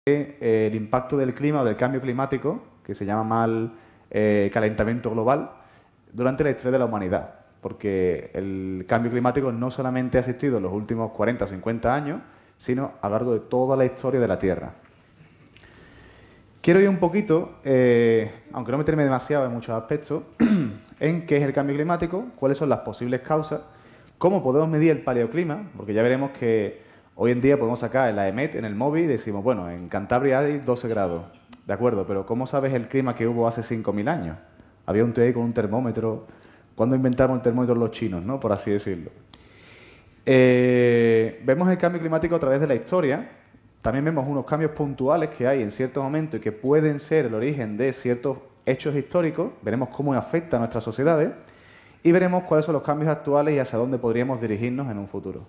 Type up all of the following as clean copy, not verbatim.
el impacto del clima o del cambio climático, que se llama mal calentamiento global, durante la historia de la humanidad. Porque el cambio climático no solamente ha existido en los últimos 40 o 50 años, sino a lo largo de toda la historia de la Tierra. Quiero ir un poquito, aunque no meterme demasiado en muchos aspectos, en qué es el cambio climático, cuáles son las posibles causas, cómo podemos medir el paleoclima, porque ya veremos que hoy en día podemos sacar la EMET en el móvil y decimos, bueno, en Cantabria hay 12 grados, de acuerdo, pero ¿cómo sabes el clima que hubo hace 5.000 años? Había un tío ahí con un termómetro. ¿Cuándo inventaron el termómetro los chinos, no? Por así decirlo. Vemos el cambio climático a través de la historia. También vemos unos cambios puntuales que hay en ciertos momentos y que pueden ser el origen de ciertos hechos históricos. Veremos cómo afecta a nuestras sociedades y veremos cuáles son los cambios actuales y hacia dónde podríamos dirigirnos en un futuro.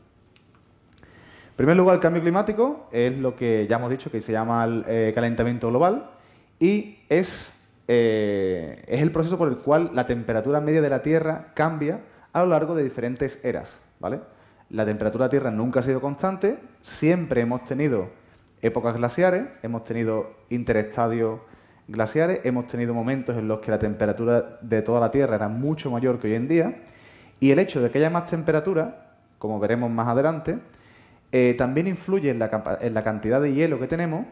En primer lugar, el cambio climático es lo que ya hemos dicho que se llama el calentamiento global y es el proceso por el cual la temperatura media de la Tierra cambia a lo largo de diferentes eras, ¿vale? La temperatura de la Tierra nunca ha sido constante, siempre hemos tenido épocas glaciares, hemos tenido interestadios glaciares, hemos tenido momentos en los que la temperatura de toda la Tierra era mucho mayor que hoy en día, y el hecho de que haya más temperatura, como veremos más adelante, también influye en la cantidad de hielo que tenemos,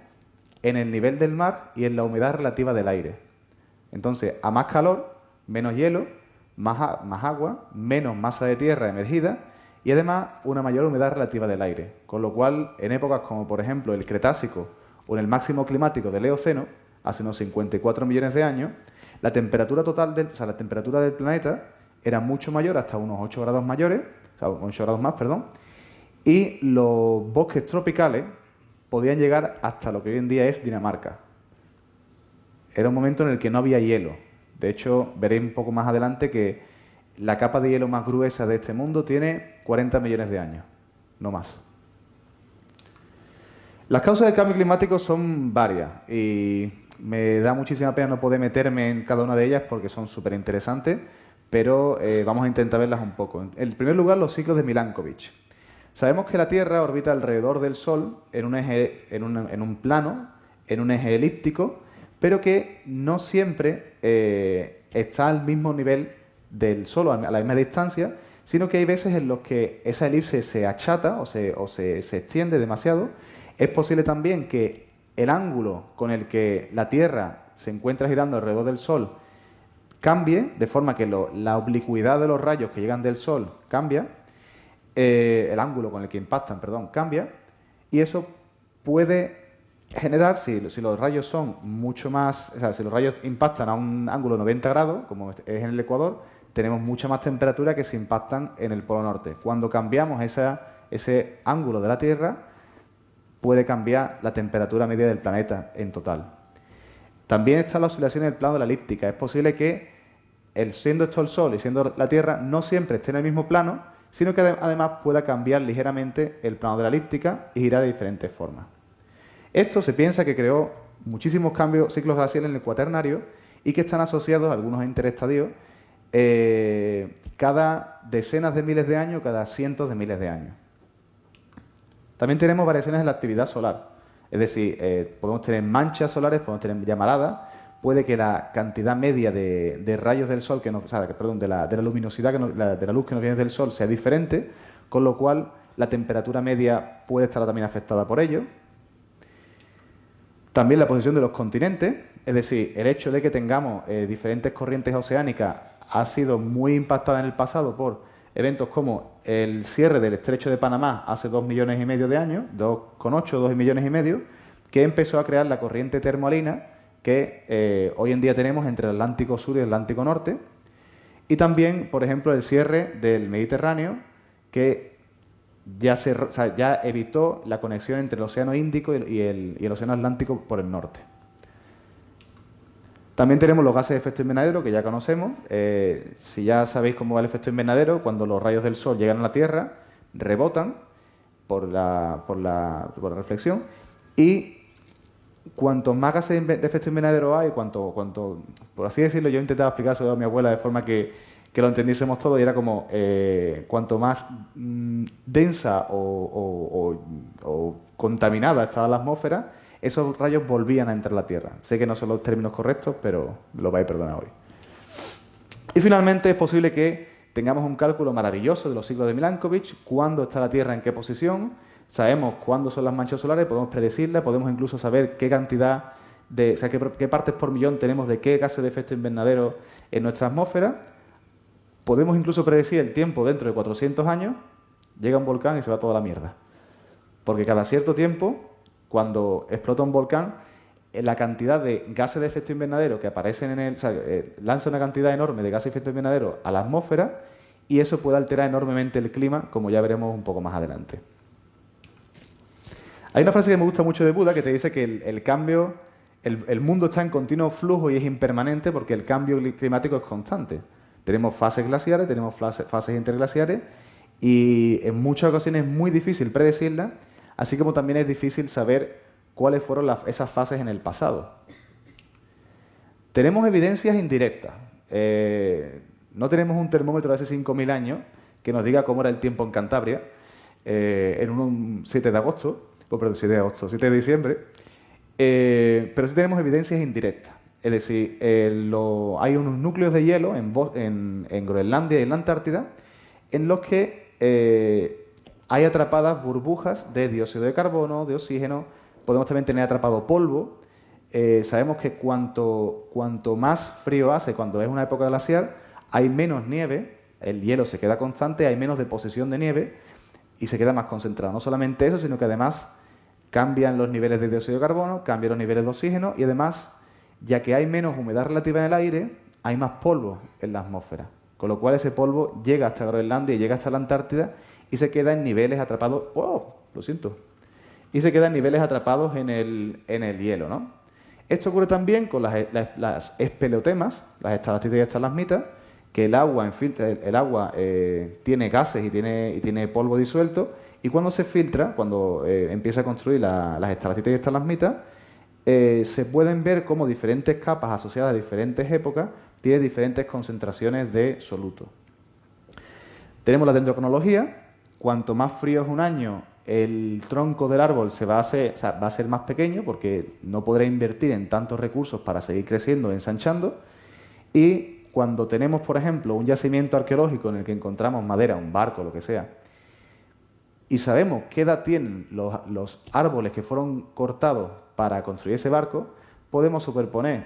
en el nivel del mar y en la humedad relativa del aire. Entonces, a más calor, menos hielo, más agua, menos masa de tierra emergida y además una mayor humedad relativa del aire. Con lo cual, en épocas como por ejemplo el Cretácico o en el máximo climático del Eoceno, hace unos 54 millones de años, la temperatura total la temperatura del planeta era mucho mayor, hasta unos 8 grados mayores, o sea, 8 grados más, perdón, y los bosques tropicales podían llegar hasta lo que hoy en día es Dinamarca. Era un momento en el que no había hielo. De hecho, veréis un poco más adelante que la capa de hielo más gruesa de este mundo tiene 40 millones de años, no más. Las causas del cambio climático son varias y me da muchísima pena no poder meterme en cada una de ellas porque son súper interesantes, pero vamos a intentar verlas un poco. En primer lugar, los ciclos de Milankovitch. Sabemos que la Tierra orbita alrededor del Sol en un plano, en un eje elíptico, pero que no siempre está al mismo nivel del Sol, a la misma distancia, sino que hay veces en los que esa elipse se achata o se extiende demasiado. Es posible también que el ángulo con el que la Tierra se encuentra girando alrededor del Sol cambie, de forma que la oblicuidad de los rayos que llegan del Sol cambia, el ángulo con el que impactan, perdón, cambia, y eso puede generar, si los rayos son mucho más, o sea, si los rayos impactan a un ángulo de 90 grados, como es en el Ecuador, tenemos mucha más temperatura que si impactan en el Polo Norte. Cuando cambiamos ese ángulo de la Tierra, puede cambiar la temperatura media del planeta en total. También están las oscilaciones del plano de la elíptica. Es posible que, siendo esto el Sol y siendo la Tierra, no siempre esté en el mismo plano, sino que además pueda cambiar ligeramente el plano de la elíptica y girar de diferentes formas. Esto se piensa que creó muchísimos ciclos glaciales en el Cuaternario y que están asociados, algunos a interestadios, cada decenas de miles de años, cada cientos de miles de años. También tenemos variaciones en la actividad solar, es decir, podemos tener manchas solares, podemos tener llamaradas, puede que la cantidad media de rayos del Sol, de la luminosidad, de la luz que nos viene del Sol sea diferente, con lo cual la temperatura media puede estar también afectada por ello. También la posición de los continentes, es decir, el hecho de que tengamos diferentes corrientes oceánicas ha sido muy impactada en el pasado por eventos como el cierre del Estrecho de Panamá hace 2,5 millones de años, 2,8, 2 millones y medio, que empezó a crear la corriente termoalina que hoy en día tenemos entre el Atlántico Sur y el Atlántico Norte. Y también, por ejemplo, el cierre del Mediterráneo, que ya evitó la conexión entre el Océano Índico y el Océano Atlántico por el norte. También tenemos los gases de efecto invernadero, que ya conocemos. Si ya sabéis cómo va el efecto invernadero, cuando los rayos del Sol llegan a la Tierra, rebotan por la reflexión, y cuanto más gases de efecto invernadero hay, por así decirlo, yo intentaba explicárselo a mi abuela de forma que lo entendiésemos todo, y era como cuanto más densa o contaminada estaba la atmósfera, esos rayos volvían a entrar a la Tierra. Sé que no son los términos correctos, pero lo vais a perdonar hoy. Y finalmente es posible que tengamos un cálculo maravilloso de los ciclos de Milankovitch, cuándo está la Tierra en qué posición, sabemos cuándo son las manchas solares, podemos predecirlas, podemos incluso saber qué cantidad de, o sea, qué partes por millón tenemos de qué gases de efecto invernadero en nuestra atmósfera. Podemos incluso predecir el tiempo dentro de 400 años, llega un volcán y se va toda la mierda. Porque cada cierto tiempo, cuando explota un volcán, la cantidad de gases de efecto invernadero que aparecen en el... O sea, lanza una cantidad enorme de gases de efecto invernadero a la atmósfera y eso puede alterar enormemente el clima, como ya veremos un poco más adelante. Hay una frase que me gusta mucho de Buda que te dice que el cambio... El mundo está en continuo flujo y es impermanente porque el cambio climático es constante. Tenemos fases glaciares, tenemos fases interglaciares y en muchas ocasiones es muy difícil predecirlas, así como también es difícil saber cuáles fueron esas fases en el pasado. Tenemos evidencias indirectas. No tenemos un termómetro de hace 5.000 años que nos diga cómo era el tiempo en Cantabria en un 7 de agosto, perdón, 7 de diciembre, pero sí tenemos evidencias indirectas. Es decir, hay unos núcleos de hielo en Groenlandia y en la Antártida en los que hay atrapadas burbujas de dióxido de carbono, de oxígeno. Podemos también tener atrapado polvo. Sabemos que cuanto más frío hace, cuando es una época glacial, hay menos nieve, el hielo se queda constante, hay menos deposición de nieve y se queda más concentrado. No solamente eso, sino que además cambian los niveles de dióxido de carbono, cambian los niveles de oxígeno y además, ya que hay menos humedad relativa en el aire, hay más polvo en la atmósfera. Con lo cual ese polvo llega hasta Groenlandia y llega hasta la Antártida y se queda en niveles atrapados... ¡Oh! Lo siento. Y se queda en niveles atrapados en el hielo, ¿no? Esto ocurre también con las espeleotemas, las estalactitas y estalagmitas, que el agua tiene gases y tiene polvo disuelto, y cuando se filtra, cuando empieza a construir las estalactitas y estalagmitas, se pueden ver cómo diferentes capas asociadas a diferentes épocas tienen diferentes concentraciones de soluto. Tenemos la dendrocronología. Cuanto más frío es un año, el tronco del árbol va a ser más pequeño porque no podrá invertir en tantos recursos para seguir creciendo, ensanchando. Y cuando tenemos, por ejemplo, un yacimiento arqueológico en el que encontramos madera, un barco, lo que sea, y sabemos qué edad tienen los árboles que fueron cortados para construir ese barco, podemos superponer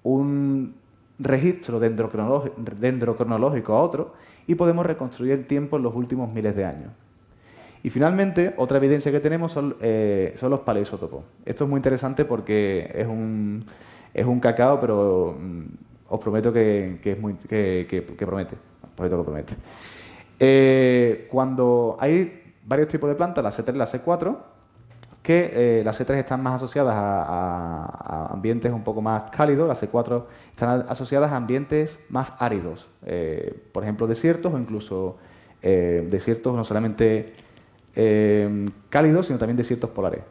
un registro dendrocronológico a otro y podemos reconstruir el tiempo en los últimos miles de años. Y finalmente, otra evidencia que tenemos son los paleoisótopos. Esto es muy interesante porque es un cacao, pero os prometo que promete. Os prometo que promete. Cuando hay varios tipos de plantas, la C3 y la C4, que las C3 están más asociadas a ambientes un poco más cálidos, las C4 están asociadas a ambientes más áridos, por ejemplo, desiertos o incluso desiertos no solamente cálidos, sino también desiertos polares.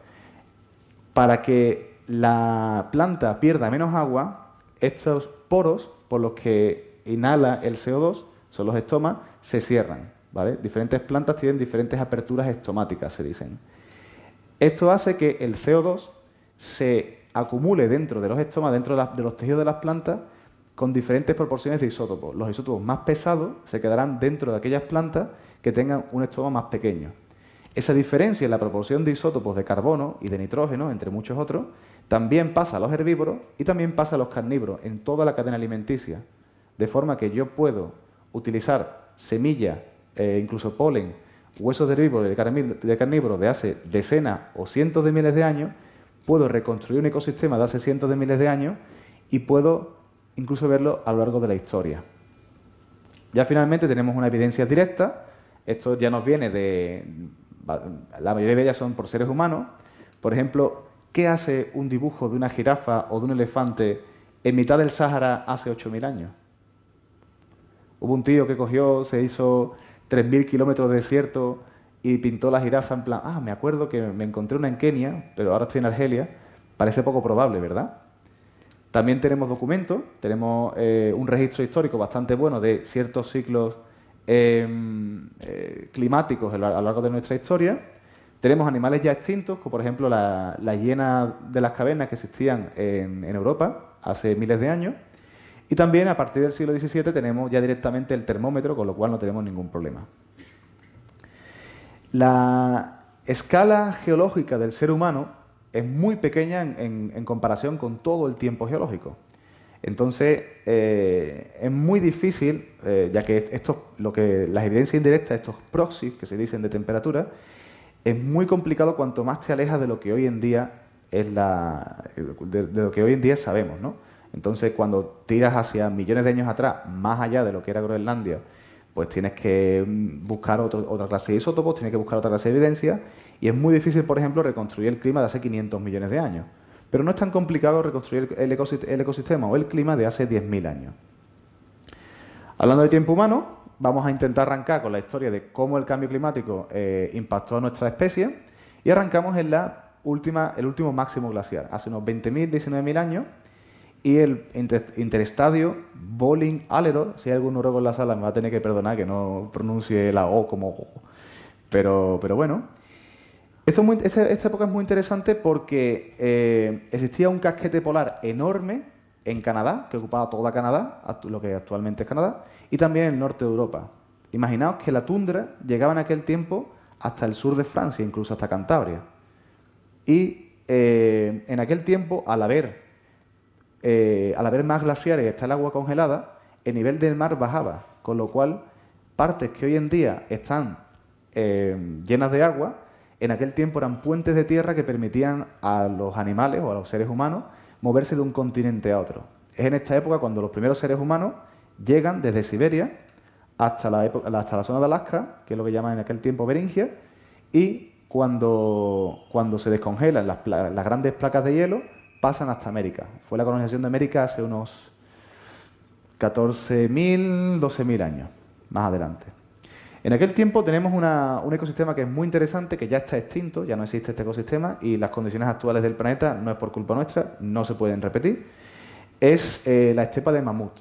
Para que la planta pierda menos agua, estos poros por los que inhala el CO2, son los estomas, se cierran, ¿vale? Diferentes plantas tienen diferentes aperturas estomáticas, se dicen. Esto hace que el CO2 se acumule dentro de los estomas, dentro de los tejidos de las plantas, con diferentes proporciones de isótopos. Los isótopos más pesados se quedarán dentro de aquellas plantas que tengan un estoma más pequeño. Esa diferencia en la proporción de isótopos de carbono y de nitrógeno, entre muchos otros, también pasa a los herbívoros y también pasa a los carnívoros en toda la cadena alimenticia. De forma que yo puedo utilizar semillas, incluso polen, huesos de herbívoros de carnívoros de hace decenas o cientos de miles de años, puedo reconstruir un ecosistema de hace cientos de miles de años y puedo incluso verlo a lo largo de la historia. Ya finalmente tenemos una evidencia directa. Esto ya nos viene la mayoría de ellas son por seres humanos. Por ejemplo, ¿qué hace un dibujo de una jirafa o de un elefante en mitad del Sáhara hace 8.000 años? Hubo un tío que cogió, se hizo 3.000 kilómetros de desierto y pintó la jirafa en plan, me acuerdo que me encontré una en Kenia, pero ahora estoy en Argelia. Parece poco probable, ¿verdad? También tenemos documentos, tenemos un registro histórico bastante bueno de ciertos ciclos climáticos a lo largo de nuestra historia. Tenemos animales ya extintos, como por ejemplo las hienas de las cavernas que existían en Europa hace miles de años. Y también a partir del siglo XVII tenemos ya directamente el termómetro, con lo cual no tenemos ningún problema. La escala geológica del ser humano es muy pequeña en comparación con todo el tiempo geológico. Entonces, es muy difícil, ya que las evidencias indirectas, estos proxies que se dicen de temperatura, es muy complicado cuanto más te alejas de lo que hoy en día de lo que hoy en día sabemos, ¿no? Entonces, cuando tiras hacia millones de años atrás, más allá de lo que era Groenlandia, pues tienes que buscar otra clase de isótopos, tienes que buscar otra clase de evidencia, y es muy difícil, por ejemplo, reconstruir el clima de hace 500 millones de años. Pero no es tan complicado reconstruir el ecosistema o el clima de hace 10.000 años. Hablando de tiempo humano, vamos a intentar arrancar con la historia de cómo el cambio climático impactó a nuestra especie, y arrancamos en el último máximo glaciar, hace unos 20.000, 19.000 años, y el interestadio Bolling-Allerød. Si hay algún noruego en la sala me va a tener que perdonar que no pronuncie la O como O, pero bueno. Esta época es muy interesante porque existía un casquete polar enorme en Canadá, que ocupaba toda Canadá, lo que actualmente es Canadá, y también en el norte de Europa. Imaginaos que la tundra llegaba en aquel tiempo hasta el sur de Francia, incluso hasta Cantabria. Y en aquel tiempo, al haber más glaciares y está el agua congelada, el nivel del mar bajaba, con lo cual partes que hoy en día están llenas de agua, en aquel tiempo eran puentes de tierra que permitían a los animales o a los seres humanos moverse de un continente a otro. Es en esta época cuando los primeros seres humanos llegan desde Siberia hasta la zona de Alaska, que es lo que llaman en aquel tiempo Beringia, y cuando se descongelan las grandes placas de hielo, pasan hasta América. Fue la colonización de América hace unos 14.000, 12.000 años, más adelante. En aquel tiempo tenemos un ecosistema que es muy interesante, que ya está extinto, ya no existe este ecosistema, y las condiciones actuales del planeta no es por culpa nuestra, no se pueden repetir. Es la estepa de mamut.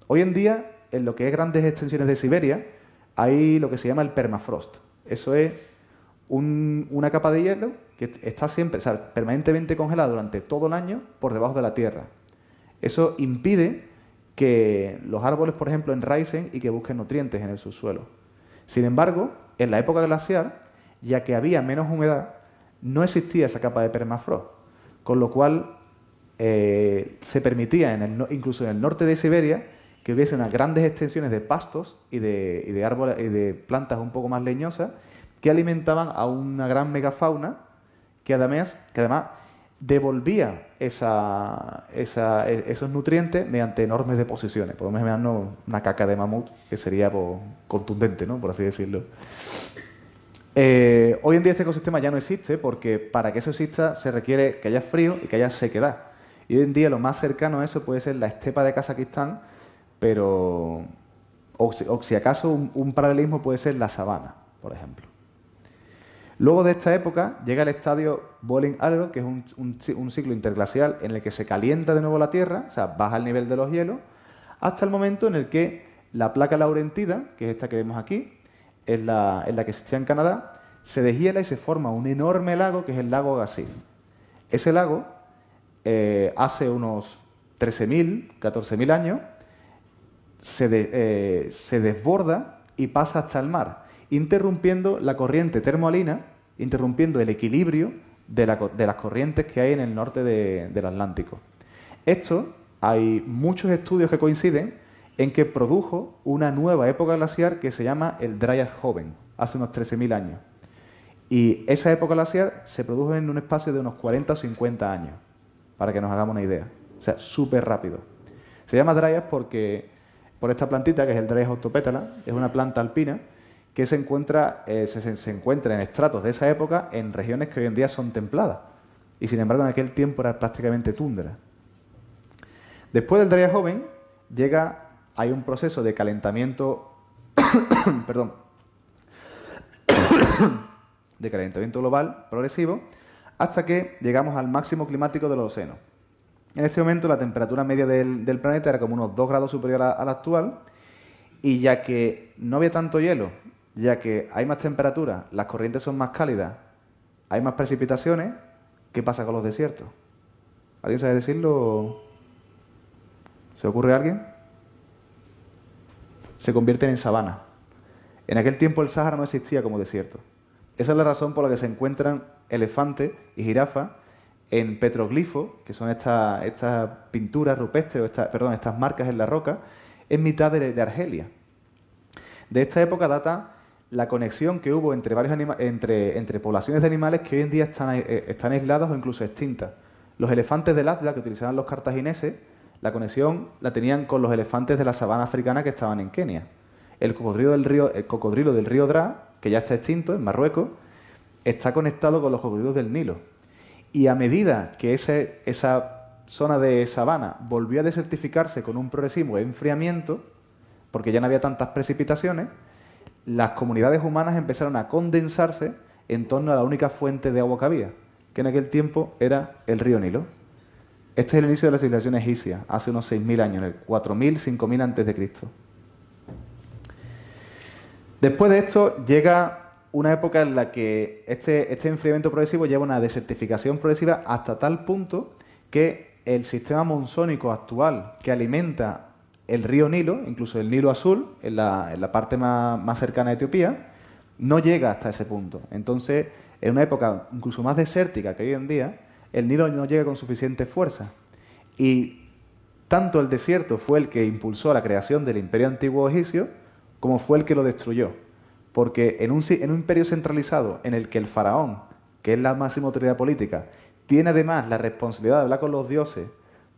Hoy en día, en lo que es grandes extensiones de Siberia, hay lo que se llama el permafrost. Eso es una capa de hielo que está siempre, o sea, permanentemente congelada durante todo el año por debajo de la tierra. Eso impide que los árboles, por ejemplo, enraicen y que busquen nutrientes en el subsuelo. Sin embargo, en la época glacial, ya que había menos humedad, no existía esa capa de permafrost, con lo cual se permitía, incluso en el norte de Siberia, que hubiese unas grandes extensiones de pastos y de árboles y de plantas un poco más leñosas que alimentaban a una gran megafauna que además devolvía esos nutrientes mediante enormes deposiciones. Podemos imaginarnos una caca de mamut que sería contundente, ¿no?, por así decirlo. Hoy en día este ecosistema ya no existe porque para que eso exista se requiere que haya frío y que haya sequedad. Y hoy en día lo más cercano a eso puede ser la estepa de Kazajistán, pero o si acaso un paralelismo puede ser la sabana, por ejemplo. Luego de esta época llega el estadio Bolling-Allerød, que es un ciclo interglacial en el que se calienta de nuevo la Tierra, o sea, baja el nivel de los hielos, hasta el momento en el que la placa laurentida, que es esta que vemos aquí, es la que existía en Canadá, se deshiela y se forma un enorme lago que es el lago Agassiz. Ese lago, hace unos 13.000, 14.000 años, se desborda y pasa hasta el mar, interrumpiendo la corriente termoalina, interrumpiendo el equilibrio de las corrientes que hay en el norte del Atlántico. Esto, hay muchos estudios que coinciden en que produjo una nueva época glaciar que se llama el Dryas joven, hace unos 13.000 años. Y esa época glaciar se produjo en un espacio de unos 40 o 50 años, para que nos hagamos una idea. O sea, súper rápido. Se llama Dryas por esta plantita, que es el Dryas octopétala, es una planta alpina que se encuentra en estratos de esa época en regiones que hoy en día son templadas. Y sin embargo, en aquel tiempo era prácticamente tundra. Después del Dryas joven, hay un proceso de calentamiento, perdón, de calentamiento global progresivo, hasta que llegamos al máximo climático del Holoceno. En este momento la temperatura media del planeta era como unos 2 grados superior a la actual, y ya que no había tanto hielo, ya que hay más temperatura, las corrientes son más cálidas hay más precipitaciones. ¿Qué pasa con los desiertos? ¿Alguien sabe decirlo? ¿Se ocurre a alguien? Se convierten en sabana. En aquel tiempo el Sáhara no existía como desierto. Esa es la razón por la que se encuentran elefantes y jirafas en petroglifos, que son estas pinturas rupestres, estas marcas en la roca, en mitad de Argelia. De esta época data la conexión que hubo entre entre poblaciones de animales que hoy en día están aisladas o incluso extintas. Los elefantes del Atlas que utilizaban los cartagineses, la conexión la tenían con los elefantes de la sabana africana que estaban en Kenia. El cocodrilo del río Dra, que ya está extinto en Marruecos, está conectado con los cocodrilos del Nilo. Y a medida que esa zona de sabana volvió a desertificarse con un progresivo enfriamiento, porque ya no había tantas precipitaciones, las comunidades humanas empezaron a condensarse en torno a la única fuente de agua que había, que en aquel tiempo era el río Nilo. Este es el inicio de la civilización egipcia, hace unos 6.000 años, en el 4.000, 5.000 a.C. Después de esto llega una época en la que este enfriamiento progresivo lleva una desertificación progresiva hasta tal punto que el sistema monzónico actual que alimenta el río Nilo, incluso el Nilo Azul, en la parte más cercana a Etiopía, no llega hasta ese punto. Entonces, en una época incluso más desértica que hoy en día, el Nilo no llega con suficiente fuerza. Y tanto el desierto fue el que impulsó la creación del Imperio Antiguo Egipcio, como fue el que lo destruyó. Porque en un imperio centralizado en el que el faraón, que es la máxima autoridad política, tiene además la responsabilidad de hablar con los dioses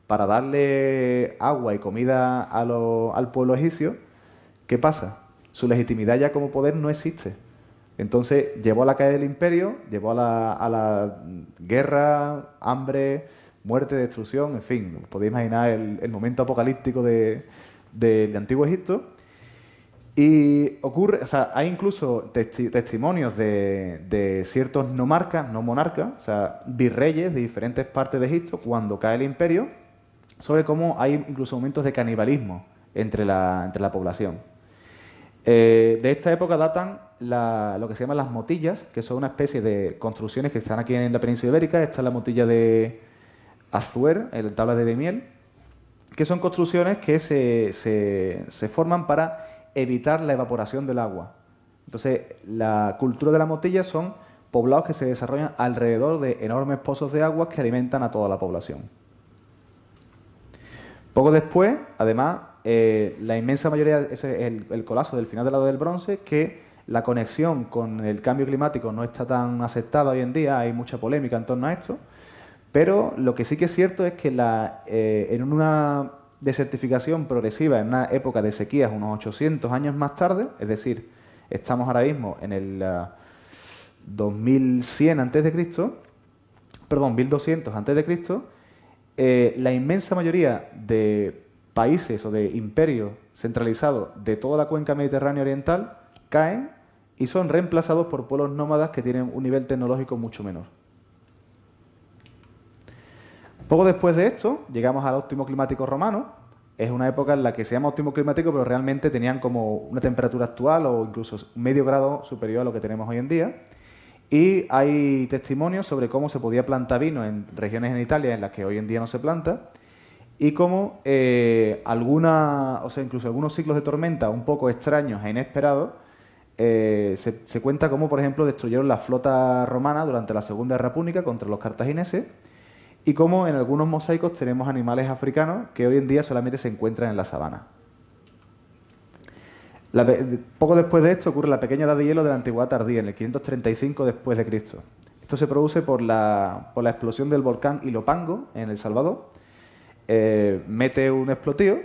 para darle agua y comida al pueblo egipcio, ¿qué pasa? Su legitimidad ya como poder no existe. Entonces llevó a la caída del imperio, llevó a la guerra, hambre, muerte, destrucción, en fin, podéis imaginar el momento apocalíptico del antiguo Egipto. Y ocurre, o sea, hay incluso testimonios de ciertos no monarcas, o sea, virreyes de diferentes partes de Egipto, cuando cae el imperio, sobre cómo hay incluso momentos de canibalismo entre la población. De esta época datan lo que se llaman las motillas, que son una especie de construcciones que están aquí en la península ibérica. Esta es la motilla de Azuer, el tabla de Miel, que son construcciones que se forman para evitar la evaporación del agua. Entonces, la cultura de la motilla son poblados que se desarrollan alrededor de enormes pozos de agua que alimentan a toda la población. Poco después, además, la inmensa mayoría, ese es el colapso del final de la Edad del Bronce, que la conexión con el cambio climático no está tan aceptada hoy en día, hay mucha polémica en torno a esto, pero lo que sí que es cierto es que en una desertificación progresiva, en una época de sequías unos 800 años más tarde, es decir, estamos ahora mismo en el 2100 a.C., perdón, 1200 a.C., la inmensa mayoría de países o de imperios centralizados de toda la cuenca mediterránea oriental caen y son reemplazados por pueblos nómadas que tienen un nivel tecnológico mucho menor. Poco después de esto, llegamos al óptimo climático romano. Es una época en la que se llama óptimo climático, pero realmente tenían como una temperatura actual o incluso medio grado superior a lo que tenemos hoy en día. Y hay testimonios sobre cómo se podía plantar vino en regiones en Italia en las que hoy en día no se planta, y cómo incluso algunos ciclos de tormenta un poco extraños e inesperados, se cuenta cómo, por ejemplo, destruyeron la flota romana durante la Segunda Guerra Púnica contra los cartagineses, y cómo en algunos mosaicos tenemos animales africanos que hoy en día solamente se encuentran en la sabana. Poco después de esto ocurre la pequeña edad de hielo de la Antigüedad tardía, en el 535 después de Cristo. Esto se produce por la explosión del volcán Ilopango en El Salvador. Mete un explotío,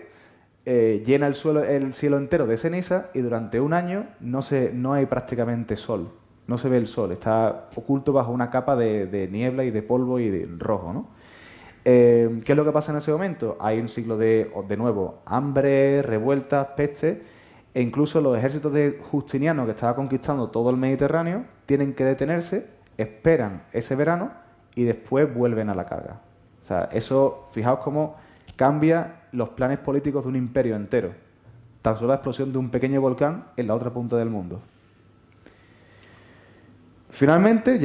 llena el cielo entero de ceniza y durante un año no hay prácticamente sol. No se ve el sol, está oculto bajo una capa de niebla y de polvo y de rojo, ¿no? ¿Qué es lo que pasa en ese momento? Hay un ciclo de nuevo, hambre, revueltas, peste, e incluso los ejércitos de Justiniano, que estaba conquistando todo el Mediterráneo, tienen que detenerse, esperan ese verano y después vuelven a la carga. O sea, eso, fijaos cómo cambia los planes políticos de un imperio entero. Tan solo la explosión de un pequeño volcán en la otra punta del mundo. Finalmente,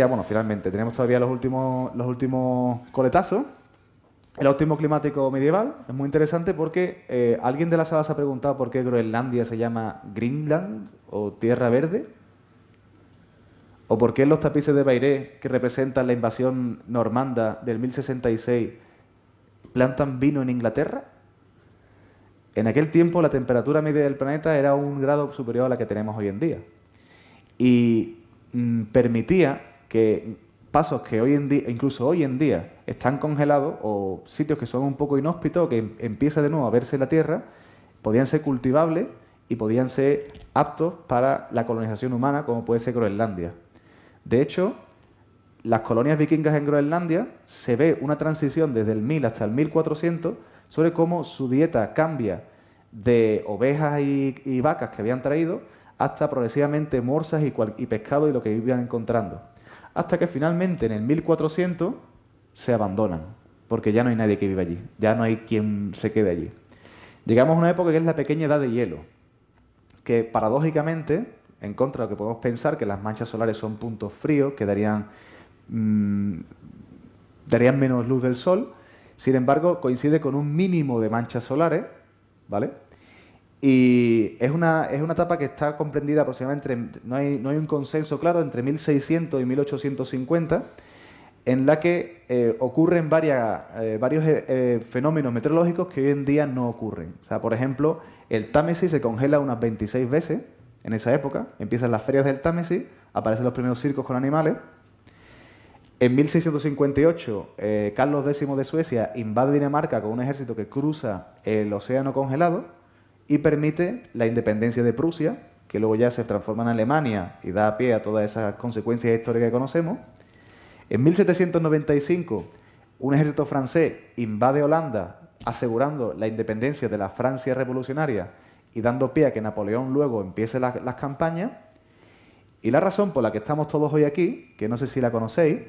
tenemos todavía los últimos coletazos. El óptimo climático medieval es muy interesante porque alguien de la sala se ha preguntado por qué Groenlandia se llama Greenland o Tierra Verde, o por qué los tapices de Bairé, que representan la invasión normanda del 1066, plantan vino en Inglaterra. En aquel tiempo la temperatura media del planeta era 1 grado superior a la que tenemos hoy en día y permitía que pasos que hoy en día, incluso hoy en día, están congelados o sitios que son un poco inhóspitos, que empieza de nuevo a verse la tierra, podían ser cultivables y podían ser aptos para la colonización humana, como puede ser Groenlandia. De hecho, las colonias vikingas en Groenlandia se ve una transición desde el 1000 hasta el 1400 sobre cómo su dieta cambia de ovejas y vacas que habían traído hasta progresivamente morsas y pescado y lo que iban encontrando. Hasta que finalmente en el 1400 se abandonan, porque ya no hay nadie que viva allí, ya no hay quien se quede allí. Llegamos a una época que es la pequeña edad de hielo, que paradójicamente, en contra de lo que podemos pensar, que las manchas solares son puntos fríos, que darían menos luz del sol, sin embargo coincide con un mínimo de manchas solares, ¿vale? Y es una etapa que está comprendida aproximadamente, no hay un consenso claro, entre 1600 y 1850, en la que ocurren varios fenómenos meteorológicos que hoy en día no ocurren. O sea, por ejemplo, el Támesis se congela unas 26 veces en esa época, empiezan las ferias del Támesis, aparecen los primeros circos con animales. En 1658, Carlos X de Suecia invade Dinamarca con un ejército que cruza el océano congelado y permite la independencia de Prusia, que luego ya se transforma en Alemania y da pie a todas esas consecuencias históricas que conocemos. En 1795, un ejército francés invade Holanda, asegurando la independencia de la Francia revolucionaria y dando pie a que Napoleón luego empiece las campañas. Y la razón por la que estamos todos hoy aquí, que no sé si la conocéis,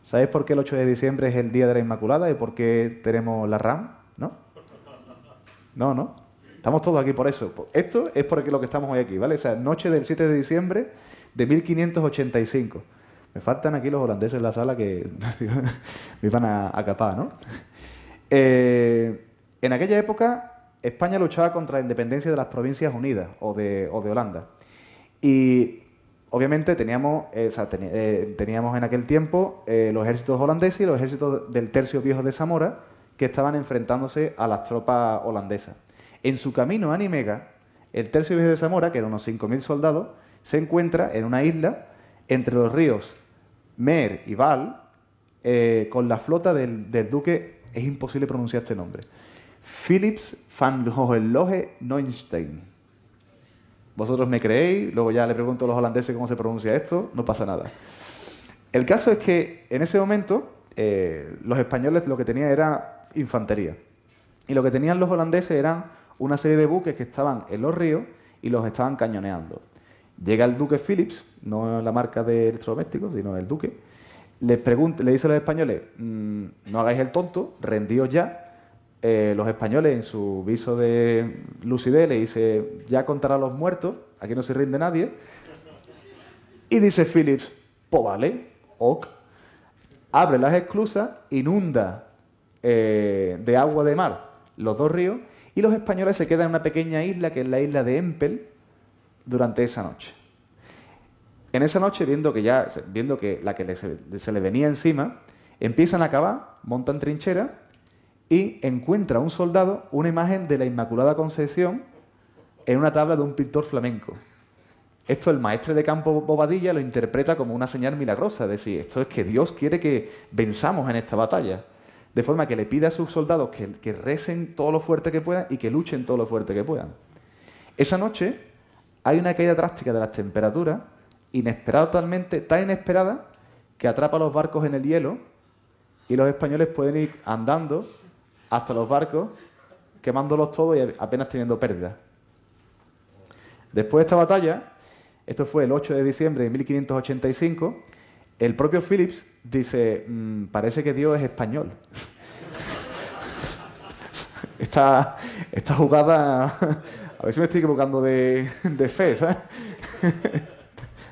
¿sabéis por qué el 8 de diciembre es el Día de la Inmaculada y por qué tenemos la RAM? ¿No? No. Estamos todos aquí por eso. Esto es por lo que estamos hoy aquí, ¿vale? O sea, noche del 7 de diciembre de 1585. Me faltan aquí los holandeses en la sala que me iban a capar, ¿no? En aquella época, España luchaba contra la independencia de las Provincias Unidas o de Holanda. Y obviamente teníamos en aquel tiempo los ejércitos holandeses y los ejércitos del Tercio Viejo de Zamora que estaban enfrentándose a las tropas holandesas. En su camino a Nimega, el Tercio Viejo de Zamora, que eran unos 5.000 soldados, se encuentra en una isla entre los ríos Mer y Val, con la flota del duque, es imposible pronunciar este nombre, Philips van Hohenlohe-Neuenstein. Vosotros me creéis, luego ya le pregunto a los holandeses cómo se pronuncia esto, no pasa nada. El caso es que en ese momento los españoles lo que tenían era infantería y lo que tenían los holandeses eran una serie de buques que estaban en los ríos y los estaban cañoneando. Llega el duque Philips, no la marca de electrodomésticos, sino el duque, le dice a los españoles, no hagáis el tonto, rendíos ya. Los españoles, en su viso de lucidez, le dice, ya contará los muertos, aquí no se rinde nadie. Y dice Philips, pues vale, ok. Abre las esclusas, inunda de agua de mar los dos ríos, y los españoles se quedan en una pequeña isla, que es la isla de Empel, durante esa noche. En esa noche, viendo que la que se le venía encima, empiezan a cavar, montan trincheras y encuentra un soldado una imagen de la Inmaculada Concepción en una tabla de un pintor flamenco. Esto el maestre de campo Bobadilla lo interpreta como una señal milagrosa, es decir, esto es que Dios quiere que venzamos en esta batalla. De forma que le pide a sus soldados que recen todo lo fuerte que puedan y que luchen todo lo fuerte que puedan. Esa noche hay una caída drástica de las temperaturas, inesperada totalmente, tan inesperada que atrapa los barcos en el hielo y los españoles pueden ir andando hasta los barcos, quemándolos todos y apenas teniendo pérdidas. Después de esta batalla, esto fue el 8 de diciembre de 1585, el propio Philips dice, parece que Dios es español. Esta jugada, a ver si me estoy equivocando de fe, ¿sabes?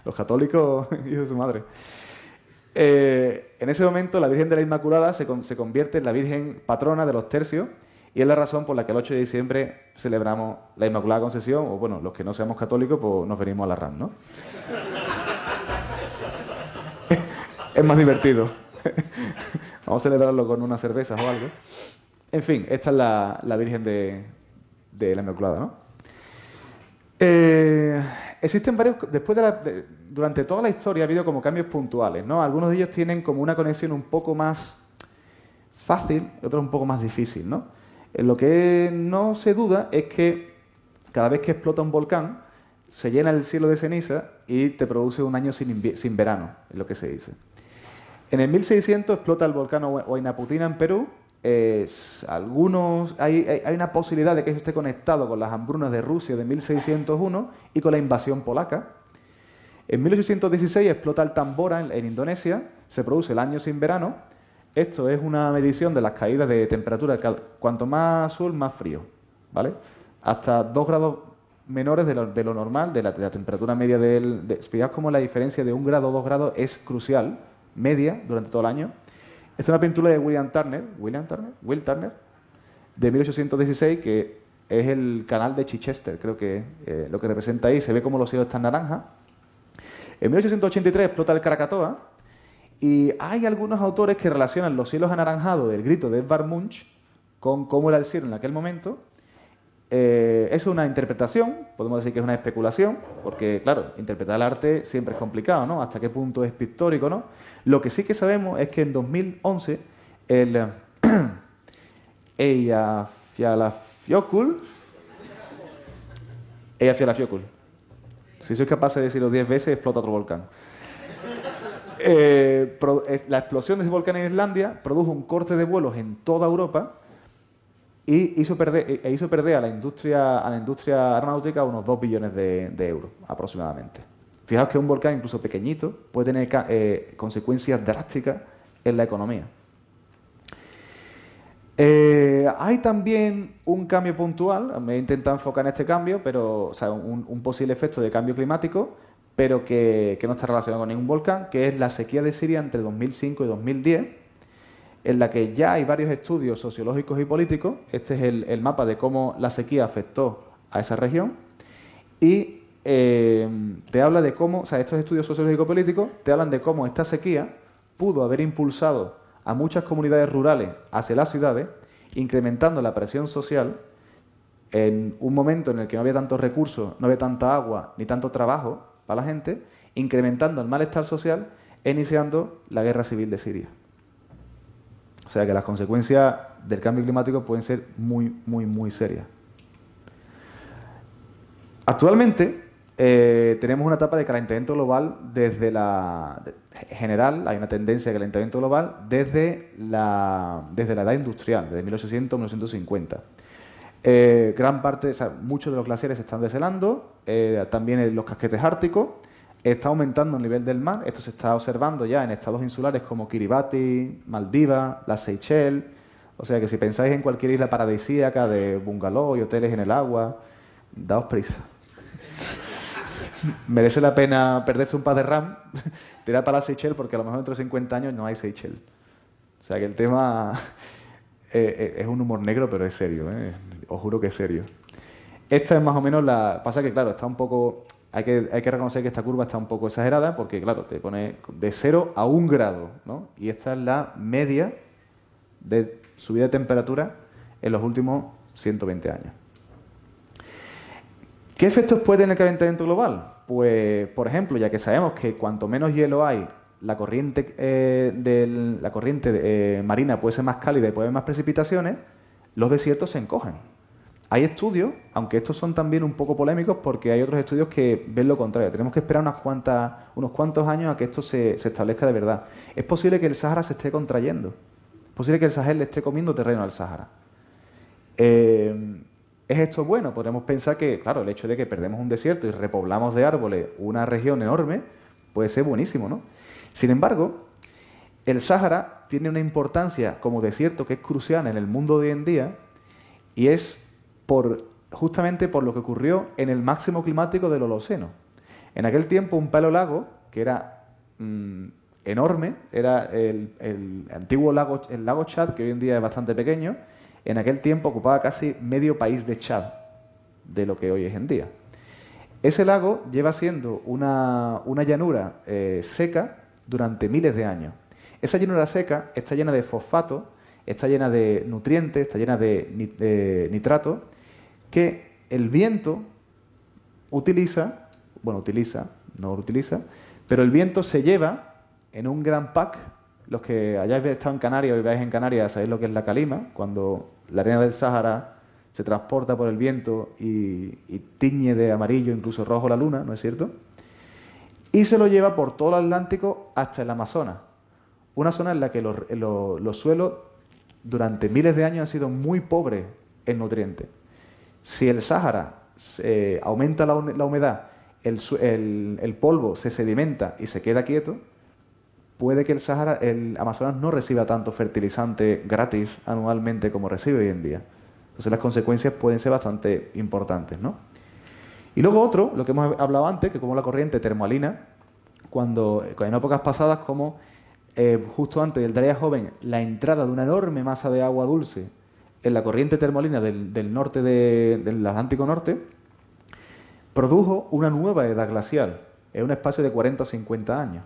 Los católicos, hijos de su madre. En ese momento la Virgen de la Inmaculada se convierte en la Virgen patrona de los tercios y es la razón por la que el 8 de diciembre celebramos la Inmaculada Concepción, o bueno, los que no seamos católicos, pues nos venimos a la RAM, ¿no? Es más divertido. Vamos a celebrarlo con unas cervezas o algo. En fin, esta es la Virgen de la Inmaculada, ¿no? Existen varios... durante toda la historia ha habido como cambios puntuales, ¿no? Algunos de ellos tienen como una conexión un poco más fácil y otros un poco más difícil, ¿no? Lo que no se duda es que cada vez que explota un volcán se llena el cielo de ceniza y te produce un año sin verano, es lo que se dice. En el 1600 explota el volcán Huayna Putuna en Perú. Hay una posibilidad de que eso esté conectado con las hambrunas de Rusia de 1601 y con la invasión polaca. En 1816 explota el Tambora en Indonesia, se produce el año sin verano. Esto es una medición de las caídas de temperatura. Cuanto más sur, más frío, ¿vale? Hasta 2 grados menores de lo normal, de la temperatura media fijaos cómo la diferencia de 1 grado o 2 grados es crucial, media, durante todo el año. Esta es una pintura de Will Turner, de 1816, que es el canal de Chichester, creo que lo que representa ahí. Se ve como los cielos están naranjas. En 1883 explota el Krakatoa. Y hay algunos autores que relacionan los cielos anaranjados del grito de Edvard Munch con cómo era el cielo en aquel momento. Es una interpretación, podemos decir que es una especulación, porque, claro, interpretar el arte siempre es complicado, ¿no? Hasta qué punto es pictórico, ¿no? Lo que sí que sabemos es que en 2011 el Eyjafjallajökull, si sois capaces de decirlo 10 veces, explota otro volcán. La explosión de ese volcán en Islandia produjo un corte de vuelos en toda Europa y hizo perder a la industria aeronáutica unos 2 billones de euros aproximadamente. Fijaos que un volcán, incluso pequeñito, puede tener consecuencias drásticas en la economía. Hay también un cambio puntual, me he intentado enfocar en este cambio, pero, o sea, un posible efecto de cambio climático, pero que no está relacionado con ningún volcán, que es la sequía de Siria entre 2005 y 2010, en la que ya hay varios estudios sociológicos y políticos. Este es el mapa de cómo la sequía afectó a esa región. Y te habla de cómo, o sea, estos estudios sociológicos y políticos te hablan de cómo esta sequía pudo haber impulsado a muchas comunidades rurales hacia las ciudades, incrementando la presión social en un momento en el que no había tantos recursos, no había tanta agua ni tanto trabajo para la gente, incrementando el malestar social e iniciando la guerra civil de Siria. O sea que las consecuencias del cambio climático pueden ser muy, muy, muy serias. Actualmente tenemos una etapa de calentamiento global general, hay una tendencia de calentamiento global desde la edad industrial, desde 1800 a 1950. Gran parte, o sea, muchos de los glaciares se están deshelando, también en los casquetes árticos, está aumentando el nivel del mar. Esto se está observando ya en estados insulares como Kiribati, Maldivas, las Seychelles. O sea que si pensáis en cualquier isla paradisíaca de bungalow y hoteles en el agua, daos prisa. Merece la pena perderse un par de RAM, tirar para las Seychelles, porque a lo mejor dentro de 50 años no hay Seychelles. O sea que el tema es un humor negro, pero es serio, ¿eh? Os juro que es serio. Esta es más o menos la... Pasa que, claro, está un poco... Hay que reconocer que esta curva está un poco exagerada porque, claro, te pone de 0 a 1 grado, ¿no? Y esta es la media de subida de temperatura en los últimos 120 años. ¿Qué efectos puede tener el calentamiento global? Pues, por ejemplo, ya que sabemos que cuanto menos hielo hay, la corriente marina puede ser más cálida y puede haber más precipitaciones, los desiertos se encogen. Hay estudios, aunque estos son también un poco polémicos, porque hay otros estudios que ven lo contrario. Tenemos que esperar unos cuantos años a que esto se establezca de verdad. Es posible que el Sáhara se esté contrayendo. Es posible que el Sahel le esté comiendo terreno al Sáhara. ¿Es esto bueno? Podemos pensar que, claro, el hecho de que perdemos un desierto y repoblamos de árboles una región enorme puede ser buenísimo, ¿no? Sin embargo, el Sáhara tiene una importancia como desierto que es crucial en el mundo de hoy en día, y es justamente por lo que ocurrió en el máximo climático del Holoceno. En aquel tiempo un paleolago, que era enorme, era el antiguo lago, el lago Chad, que hoy en día es bastante pequeño, en aquel tiempo ocupaba casi medio país de Chad, de lo que hoy es en día. Ese lago lleva siendo una llanura seca durante miles de años. Esa llanura seca está llena de fosfato, está llena de nutrientes, está llena de nitrato, que el viento utiliza, no lo utiliza, pero el viento se lleva en un gran pack. Los que hayáis estado en Canarias o viváis en Canarias sabéis lo que es la calima, cuando la arena del Sáhara se transporta por el viento y tiñe de amarillo, incluso rojo la luna, ¿no es cierto? Y se lo lleva por todo el Atlántico hasta el Amazonas, una zona en la que los suelos durante miles de años han sido muy pobres en nutrientes. Si el Sáhara aumenta la humedad, el polvo se sedimenta y se queda quieto, puede que el Amazonas no reciba tanto fertilizante gratis anualmente como recibe hoy en día. Entonces las consecuencias pueden ser bastante importantes, ¿no? Y luego otro, lo que hemos hablado antes, que como la corriente termalina, cuando en épocas pasadas, como justo antes del Dryas joven, la entrada de una enorme masa de agua dulce en la corriente termalina del norte del Atlántico Norte, produjo una nueva edad glacial en un espacio de 40 o 50 años.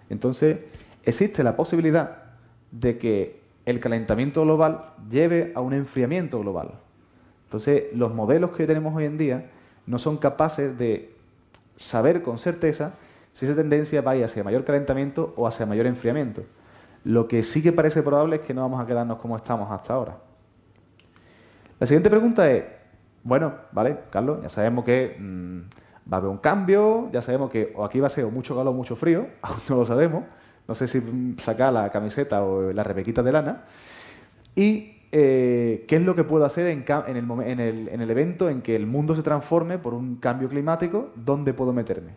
Entonces, existe la posibilidad de que el calentamiento global lleve a un enfriamiento global. Entonces, los modelos que tenemos hoy en día no son capaces de saber con certeza si esa tendencia va a ir hacia mayor calentamiento o hacia mayor enfriamiento. Lo que sí que parece probable es que no vamos a quedarnos como estamos hasta ahora. La siguiente pregunta es, bueno, vale, Carlos, ya sabemos que va a haber un cambio, ya sabemos que o aquí va a ser o mucho calor o mucho frío, aún no lo sabemos, no sé si sacar la camiseta o la rebequita de lana, y qué es lo que puedo hacer en el evento en que el mundo se transforme por un cambio climático, ¿dónde puedo meterme?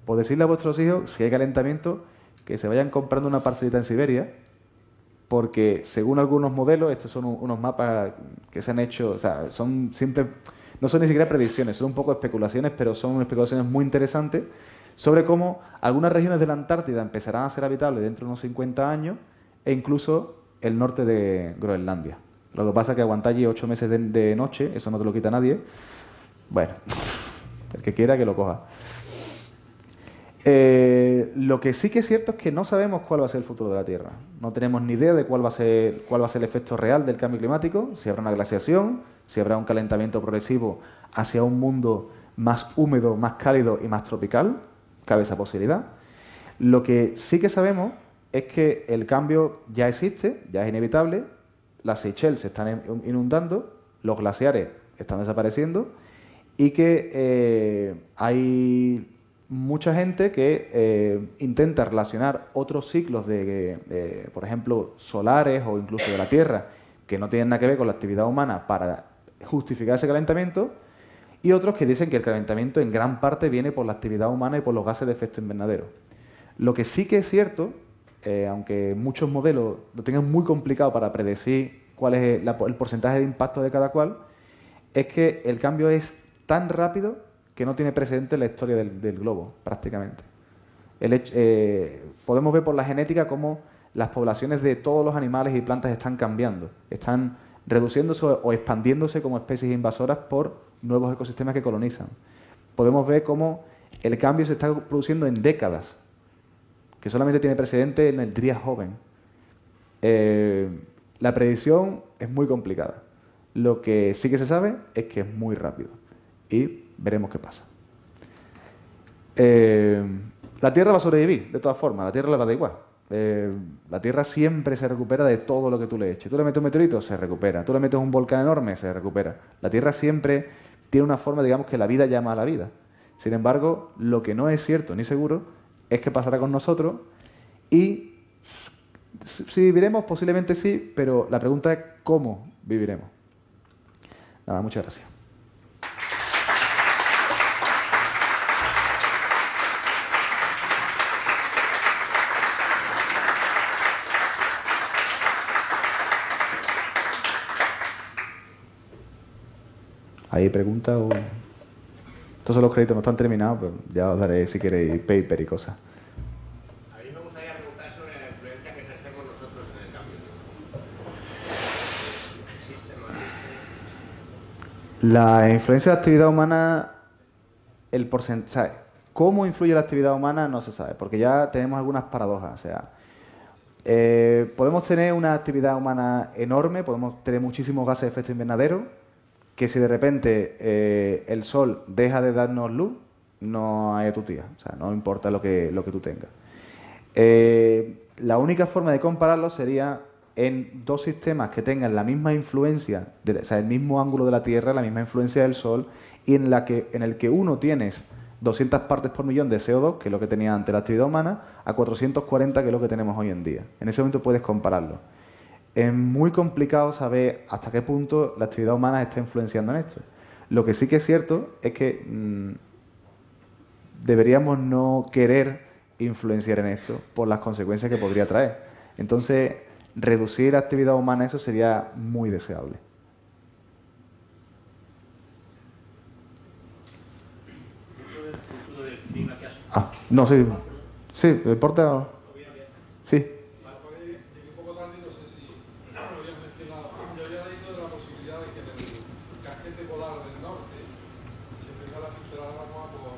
Pues decirle a vuestros hijos, si hay calentamiento, que se vayan comprando una parcelita en Siberia, porque según algunos modelos, estos son unos mapas que se han hecho, o sea, son simples, no son ni siquiera predicciones, son un poco especulaciones, pero son especulaciones muy interesantes sobre cómo algunas regiones de la Antártida empezarán a ser habitables dentro de unos 50 años e incluso el norte de Groenlandia. Lo que pasa es que aguantar allí 8 meses de noche, eso no te lo quita nadie. Bueno, el que quiera que lo coja. Lo que sí que es cierto es que no sabemos cuál va a ser el futuro de la Tierra. No tenemos ni idea de cuál va a ser el efecto real del cambio climático, si habrá una glaciación, si habrá un calentamiento progresivo hacia un mundo más húmedo, más cálido y más tropical. Cabe esa posibilidad. Lo que sí que sabemos es que el cambio ya existe, ya es inevitable. Las Seychelles se están inundando, los glaciares están desapareciendo y que hay mucha gente que intenta relacionar otros ciclos por ejemplo, solares o incluso de la Tierra, que no tienen nada que ver con la actividad humana para justificar ese calentamiento, y otros que dicen que el calentamiento en gran parte viene por la actividad humana y por los gases de efecto invernadero. Lo que sí que es cierto, aunque muchos modelos lo tengan muy complicado para predecir cuál es el porcentaje de impacto de cada cual, es que el cambio es tan rápido que no tiene precedente en la historia del globo, prácticamente. Podemos ver por la genética cómo las poblaciones de todos los animales y plantas están cambiando, están reduciéndose o expandiéndose como especies invasoras por nuevos ecosistemas que colonizan. Podemos ver cómo el cambio se está produciendo en décadas, que solamente tiene precedente en el Dryas joven. La predicción es muy complicada. Lo que sí que se sabe es que es muy rápido y veremos qué pasa. La Tierra va a sobrevivir, de todas formas, la Tierra le va a dar igual. La Tierra siempre se recupera de todo lo que tú le eches. Tú le metes un meteorito, se recupera. Tú le metes un volcán enorme, se recupera. La Tierra siempre tiene una forma, digamos, que la vida llama a la vida. Sin embargo, lo que no es cierto ni seguro es qué pasará con nosotros y si viviremos, posiblemente sí, pero la pregunta es cómo viviremos. Nada, muchas gracias. ¿Hay preguntas o...? Entonces los créditos no están terminados, pero ya os daré, si queréis, paper y cosas. A mí me gustaría preguntar sobre la influencia que ejercemos nosotros en el cambio. ¿Existe o no existe? La influencia de la actividad humana, el porcentaje, cómo influye la actividad humana no se sabe, porque ya tenemos algunas paradojas. O sea, podemos tener una actividad humana enorme, podemos tener muchísimos gases de efecto invernadero, que si de repente el sol deja de darnos luz, no hay tu tía. O sea, no importa lo que tú tengas. La única forma de compararlo sería en dos sistemas que tengan la misma influencia, o sea, el mismo ángulo de la Tierra, la misma influencia del Sol, y en el que uno tienes 200 partes por millón de CO2, que es lo que tenía antes la actividad humana, a 440, que es lo que tenemos hoy en día. En ese momento puedes compararlo. Es muy complicado saber hasta qué punto la actividad humana está influenciando en esto. Lo que sí que es cierto es que deberíamos no querer influenciar en esto por las consecuencias que podría traer. Entonces, reducir la actividad humana, eso sería muy deseable. Dentro del futuro del clima que has... No, sí. Sí, ¿me importa? Sí. Llegué un poco tarde y no sé si lo habías mencionado. Yo había leído de la posibilidad de que en el casquete polar del norte se empezara a filtrar agua por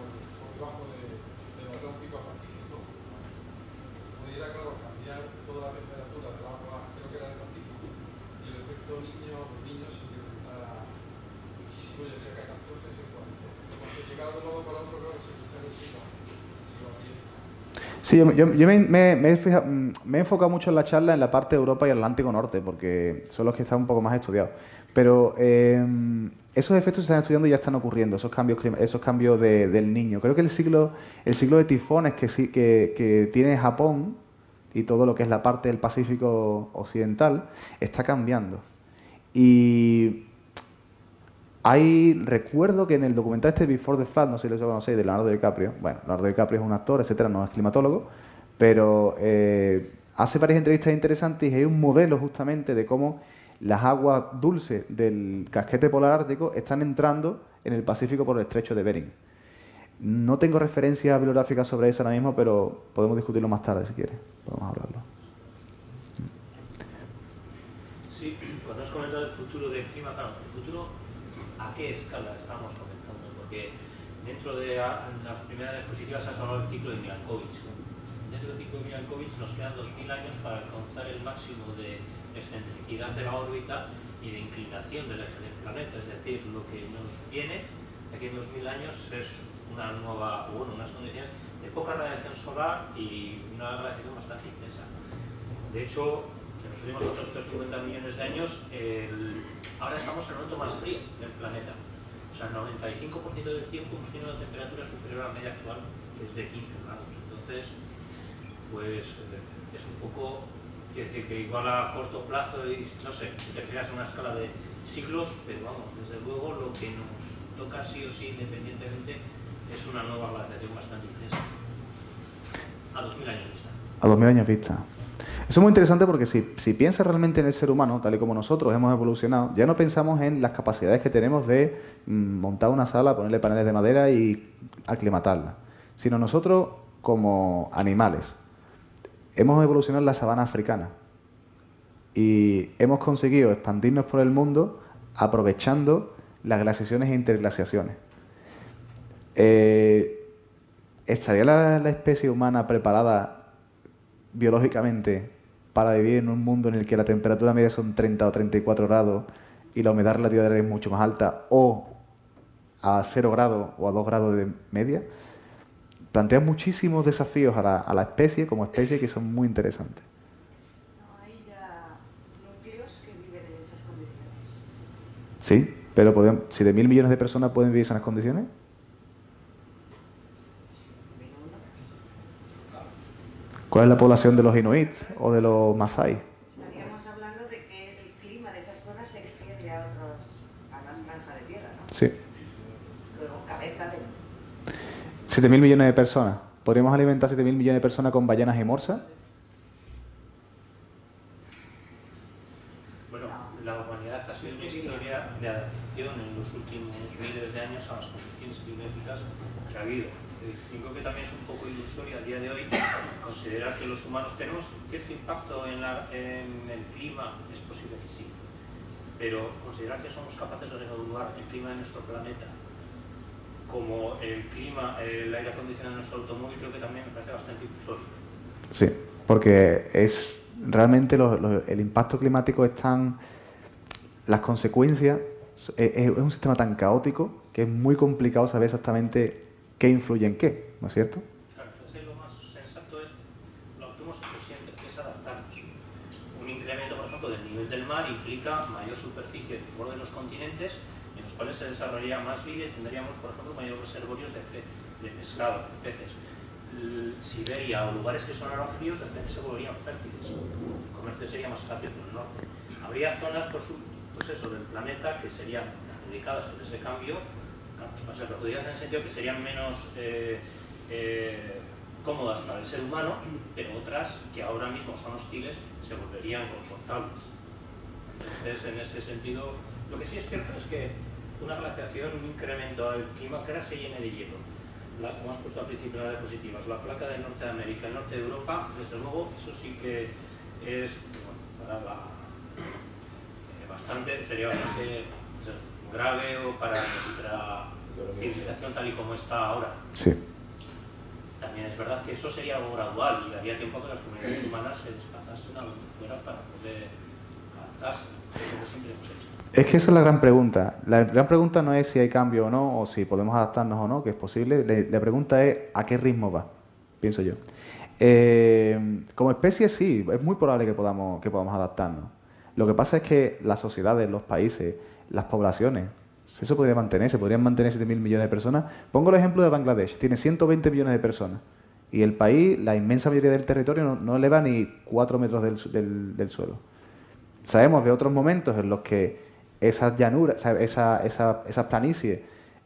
debajo del Atlántico al Pacífico. Pudiera, claro, cambiar toda la temperatura del agua, creo que era del Pacífico, y el efecto los niños se incrementara muchísimo, yo diría que a 14 se fue. Cuando llegara de un lado para otro, creo que se empezó a siglo X. Sí, yo me he enfocado mucho en la charla en la parte de Europa y Atlántico Norte, porque son los que están un poco más estudiados. Pero esos efectos se están estudiando y ya están ocurriendo, esos cambios del niño. Creo que el ciclo de tifones que tiene Japón y todo lo que es la parte del Pacífico Occidental está cambiando. Y recuerdo que en el documental este Before the Flood, no sé si lo conocéis, de Leonardo DiCaprio. Bueno, Leonardo DiCaprio es un actor, etcétera, no es climatólogo, pero hace varias entrevistas interesantes y hay un modelo justamente de cómo las aguas dulces del casquete polar ártico están entrando en el Pacífico por el estrecho de Bering. No tengo referencias bibliográficas sobre eso ahora mismo, pero podemos discutirlo más tarde si quieres. Podemos hablarlo. Sí, cuando has comentado el futuro del clima, claro, el futuro, ¿a qué escala estamos comentando? Porque dentro de las primeras diapositivas has hablado del ciclo de Milankovitch. Dentro del ciclo de Milankovitch nos quedan 2000 años para alcanzar el máximo de excentricidad de la órbita y de inclinación del eje del planeta. Es decir, lo que nos viene de aquí en 2000 años es unas condiciones de poca radiación solar y una radiación bastante intensa. De hecho, en los últimos 450 millones de años, ahora estamos en el momento más frío del planeta. O sea, el 95% del tiempo hemos tenido una temperatura superior a la media actual, que es de 15 grados. Entonces, pues es un poco, quiero decir, que igual a corto plazo, y no sé, si te fijas en una escala de siglos, pero vamos, desde luego lo que nos toca sí o sí, independientemente, es una nueva glaciación bastante intensa. A 2000 años vista. A 2000 años vista. Eso es muy interesante porque si piensas realmente en el ser humano, tal y como nosotros hemos evolucionado, ya no pensamos en las capacidades que tenemos de montar una sala, ponerle paneles de madera y aclimatarla, sino nosotros como animales. Hemos evolucionado en la sabana africana y hemos conseguido expandirnos por el mundo aprovechando las glaciaciones e interglaciaciones. ¿Estaría la especie humana preparada biológicamente para vivir en un mundo en el que la temperatura media son 30 o 34 grados y la humedad relativa del aire es mucho más alta, o a 0 grados o a 2 grados de media? Plantea muchísimos desafíos a la especie, como especie, que son muy interesantes. No hay ya núcleos que viven en esas condiciones. Sí, pero si de 1.000 millones de personas pueden vivir en esas condiciones. ¿Cuál es la población de los inuits o de los masái? Estaríamos hablando de que el clima de esas zonas se extiende a más franja de tierra, ¿no? Sí. Luego cabeza de... 7.000 millones de personas. ¿Podríamos alimentar 7.000 millones de personas con ballenas y morsas? Bueno, la humanidad ha sido una historia de adaptación en los últimos miles de años a las condiciones climáticas ilusorio a día de hoy considerar que los humanos tenemos cierto impacto en el clima, es posible que sí, pero considerar que somos capaces de regular el clima de nuestro planeta como el clima, el aire acondicionado de nuestro automóvil, creo que también me parece bastante ilusorio. Sí, porque es realmente el impacto climático es tan... Las consecuencias, es un sistema tan caótico que es muy complicado saber exactamente qué influye en qué, ¿no es cierto? Claro, entonces lo más sensato es lo que hemos hecho siempre, que es adaptarnos. Un incremento, por ejemplo, del nivel del mar implica mayor superficie de los bordes de los continentes, en los cuales se desarrollaría más vida y tendríamos, por ejemplo, mayores reservorios de pescado, de peces. Siberia o lugares que son ahora fríos, de repente se volverían fértiles. El comercio sería más fácil por el norte. Habría zonas, pues eso, del planeta que serían dedicadas por ese cambio, o sea, perjudicadas en el sentido que serían menos cómodas para el ser humano, pero otras que ahora mismo son hostiles se volverían confortables. Entonces, en ese sentido, lo que sí es cierto es que una glaciación, un incremento al clima, que ahora se llene de hielo. Como has puesto al principio en las diapositivas, la placa del norte de América, el norte de Europa, desde luego, eso sí que es, bueno, sería bastante pues, grave o para nuestra civilización tal y como está ahora. Sí. También es verdad que eso sería algo gradual y daría tiempo a que las comunidades humanas se desplazasen a donde fuera para poder adaptarse, que es lo que siempre hemos hecho. Es que esa es la gran pregunta. La gran pregunta no es si hay cambio o no, o si podemos adaptarnos o no, que es posible. La pregunta es a qué ritmo va, pienso yo. Como especie sí, es muy probable que podamos adaptarnos. Lo que pasa es que las sociedades, los países, las poblaciones, eso podría mantenerse, podrían mantener 7.000 millones de personas. Pongo el ejemplo de Bangladesh, tiene 120 millones de personas y el país, la inmensa mayoría del territorio no eleva ni 4 metros del suelo. Sabemos de otros momentos en los que esas llanuras, esas planicies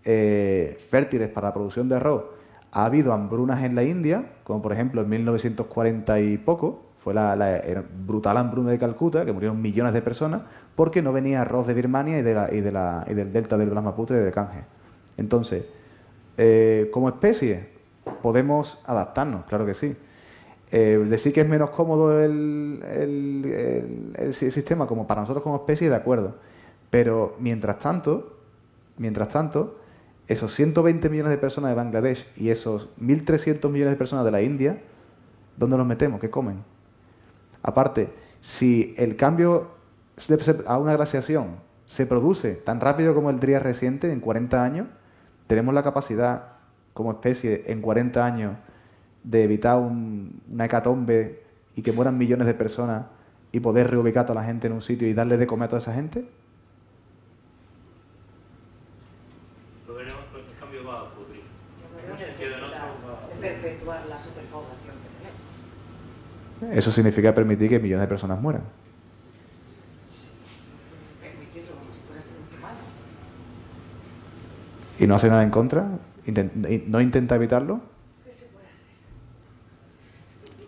fértiles para la producción de arroz, ha habido hambrunas en la India, como por ejemplo en 1940 y poco, fue la brutal hambruna de Calcuta, que murieron millones de personas, porque no venía arroz de Birmania y del delta del Brahmaputra y de Ganges. Entonces, como especie, podemos adaptarnos, claro que sí. Decir que es menos cómodo el sistema como para nosotros como especie, de acuerdo. Pero mientras tanto, esos 120 millones de personas de Bangladesh y esos 1.300 millones de personas de la India, ¿dónde los metemos? ¿Qué comen? Aparte, si el cambio a una glaciación se produce tan rápido como el Dría reciente, en 40 años, tenemos la capacidad como especie en 40 años de evitar una hecatombe y que mueran millones de personas y poder reubicar a toda la gente en un sitio y darle de comer a toda esa gente. Lo veremos porque el cambio va a ocurrir. En un sentido o en otro va a ocurrir. Perpetuar la superpoblación que tenemos. Eso significa permitir que millones de personas mueran. Permitirlo como si fuera un humano. ¿Y no hace nada en contra? ¿No intenta evitarlo? ¿Qué se puede hacer?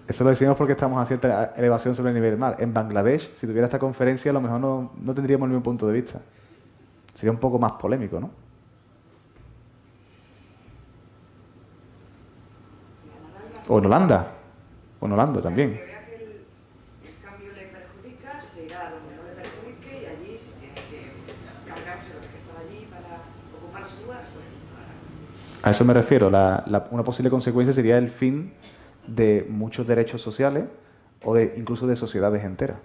Eso lo decimos porque estamos a cierta elevación sobre el nivel del mar. En Bangladesh, si tuviera esta conferencia, a lo mejor no tendríamos el mismo punto de vista. Sería un poco más polémico, ¿no? O en Holanda. O en Holanda también. Que vea que el cambio le perjudica, se irá a donde no le perjudique y allí se tiene que cargarse los que están allí para ocupar su lugar. Pues, A eso me refiero. Una posible consecuencia sería el fin de muchos derechos sociales o incluso de sociedades enteras.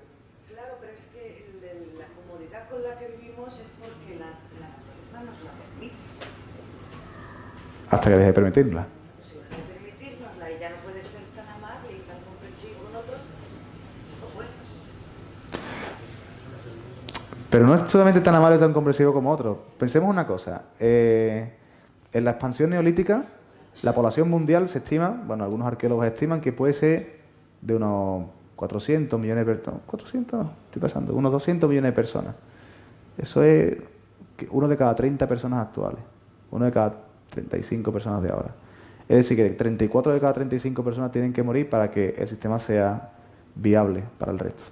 Claro, pero es que la comodidad con la que vivimos es porque la naturaleza nos la permite. Hasta que deje de permitirla. Si deja de permitirnosla y ya no puedes ser tan amable y tan comprensivo con otros, no puedes. Pero no es solamente tan amable y tan comprensivo como otros. Pensemos una cosa. En la expansión neolítica, la población mundial se estima, bueno, algunos arqueólogos estiman que puede ser de unos 400 millones de personas. 400, estoy pasando, unos 200 millones de personas. Eso es uno de cada 30 personas actuales, uno de cada 35 personas de ahora. Es decir, que 34 de cada 35 personas tienen que morir para que el sistema sea viable para el resto.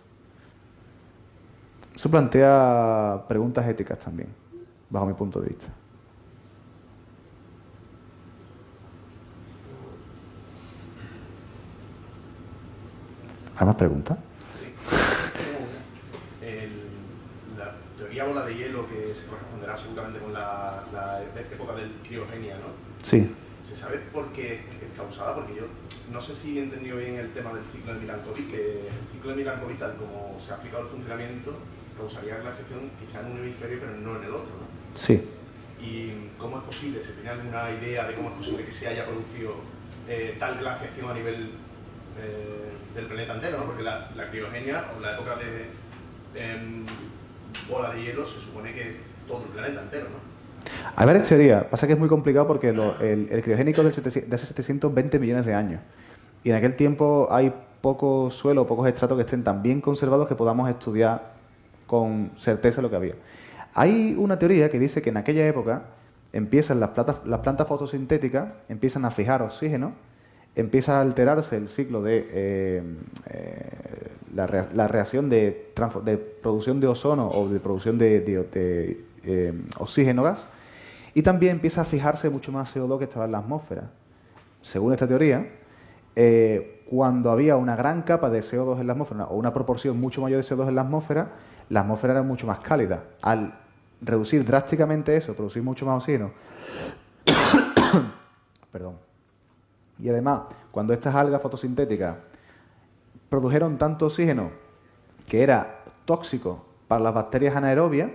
Eso plantea preguntas éticas también, bajo mi punto de vista. ¿Hay más preguntas? Sí. La teoría bola de hielo, que se corresponderá seguramente con la época del criogenia, ¿no? Sí. ¿Se sabe por qué es causada? Porque yo no sé si he entendido bien el tema del ciclo de Milankovitch, que el ciclo de Milankovitch, tal como se ha aplicado el funcionamiento, causaría glaciación quizá en un hemisferio, pero no en el otro, ¿no? Sí. ¿Y cómo es posible? ¿Se tiene alguna idea de cómo es posible que se haya producido tal glaciación a nivel del planeta entero, ¿no? Porque la criogenia, o la época de bola de hielo, se supone que todo el planeta entero, ¿no? Hay varias teorías. Pasa que es muy complicado porque el criogénico es de hace 720 millones de años. Y en aquel tiempo hay poco suelo, pocos estratos que estén tan bien conservados que podamos estudiar con certeza lo que había. Hay una teoría que dice que en aquella época empiezan las plantas fotosintéticas, empiezan a fijar oxígeno, empieza a alterarse el ciclo de la reacción de producción de ozono o de producción de oxígeno gas, y también empieza a fijarse mucho más CO2 que estaba en la atmósfera. Según esta teoría, cuando había una gran capa de CO2 en la atmósfera o una proporción mucho mayor de CO2 en la atmósfera era mucho más cálida. Al reducir drásticamente eso, producir mucho más oxígeno, perdón. Y además, cuando estas algas fotosintéticas produjeron tanto oxígeno que era tóxico para las bacterias anaerobias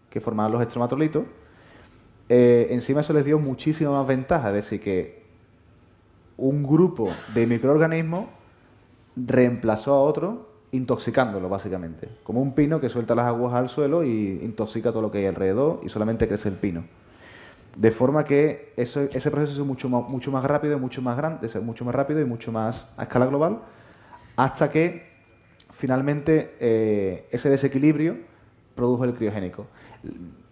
que formaban los estromatolitos, encima eso les dio muchísima más ventaja, es decir, que un grupo de microorganismos reemplazó a otro intoxicándolo, básicamente. Como un pino que suelta las aguas al suelo y intoxica todo lo que hay alrededor y solamente crece el pino. De forma que ese proceso es mucho más rápido, mucho más grande, mucho más rápido y mucho más a escala global, hasta que finalmente ese desequilibrio produjo el criogénico.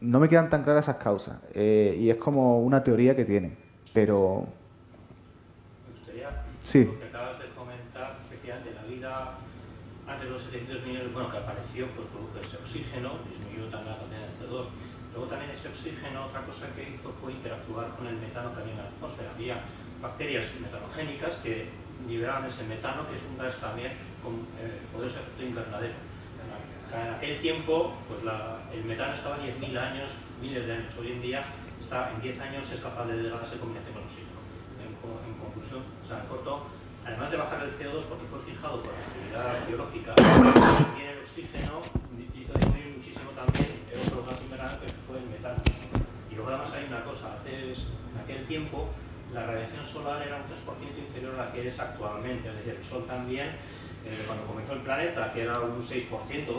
No me quedan tan claras esas causas y es como una teoría que tienen, pero... Me gustaría, sí. lo que acabas de comentar, efectivamente, la vida antes de los 700 millones, bueno, que apareció, pues produjo ese oxígeno, disminuyó también la cantidad de CO2. Luego también ese oxígeno, otra cosa que hizo fue interactuar con el metano también en la atmósfera. Había bacterias metanogénicas que liberaban ese metano, que es un gas también con poderoso efecto invernadero. En aquel tiempo, pues el metano estaba 10.000 años, miles de años. Hoy en día, en 10 años es capaz de degradarse en combinación con oxígeno. En conclusión, o sea, en corto, además de bajar el CO2 porque fue fijado por la actividad biológica, también el oxígeno hizo disminuir muchísimo también el otro gas invernadero que fue el metano. Y luego además hay una cosa, en aquel tiempo la radiación solar era un 3% inferior a la que es actualmente, es decir, el Sol también, cuando comenzó el planeta, que era un 6%, 12%,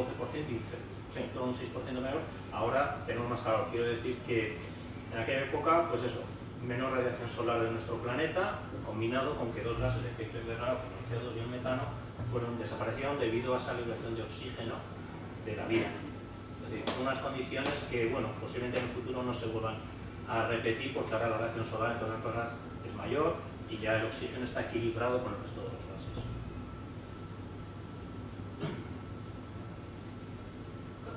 todo un 6% menor, ahora tenemos más calor. Quiero decir que en aquella época, pues eso, menor radiación solar de nuestro planeta, combinado con que dos gases de efecto invernadero, como el CO2 y el metano, desaparecieron debido a esa liberación de oxígeno de la vida. Es decir, unas condiciones que, bueno, posiblemente en el futuro no se vuelvan a repetir porque ahora la radiación solar en todas las cosas es mayor y ya el oxígeno está equilibrado con el resto de los gases.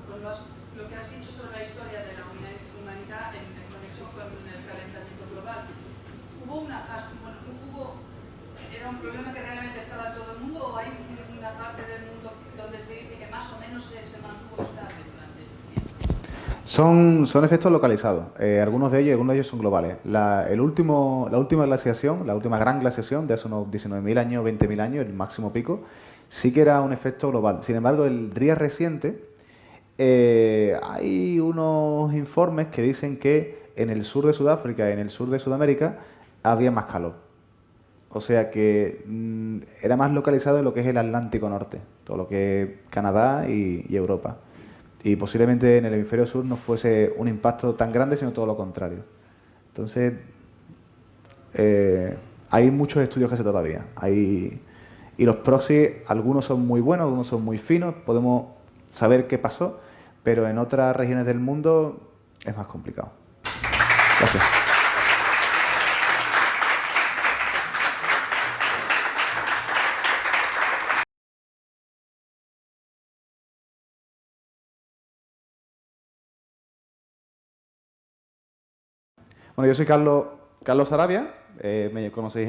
Con lo que has dicho sobre la historia de la humanidad en conexión con el calentamiento global, ¿hubo una fase, era un problema que realmente estaba en todo el mundo o hay una parte del mundo donde se dice que más o menos se mantuvo estable durante el tiempo? Son efectos localizados. Algunos de ellos son globales. La última glaciación, la última gran glaciación de hace unos 19.000 años, 20.000 años, el máximo pico, sí que era un efecto global. Sin embargo, el día reciente, hay unos informes que dicen que en el sur de Sudáfrica y en el sur de Sudamérica había más calor. O sea que era más localizado en lo que es el Atlántico Norte, todo lo que es Canadá y Europa. Y posiblemente en el hemisferio sur no fuese un impacto tan grande, sino todo lo contrario. Entonces, hay muchos estudios que hacer todavía. Y los proxies, algunos son muy buenos, algunos son muy finos, podemos saber qué pasó, pero en otras regiones del mundo es más complicado. Gracias. Bueno, yo soy Carlos Sarabia, me conocéis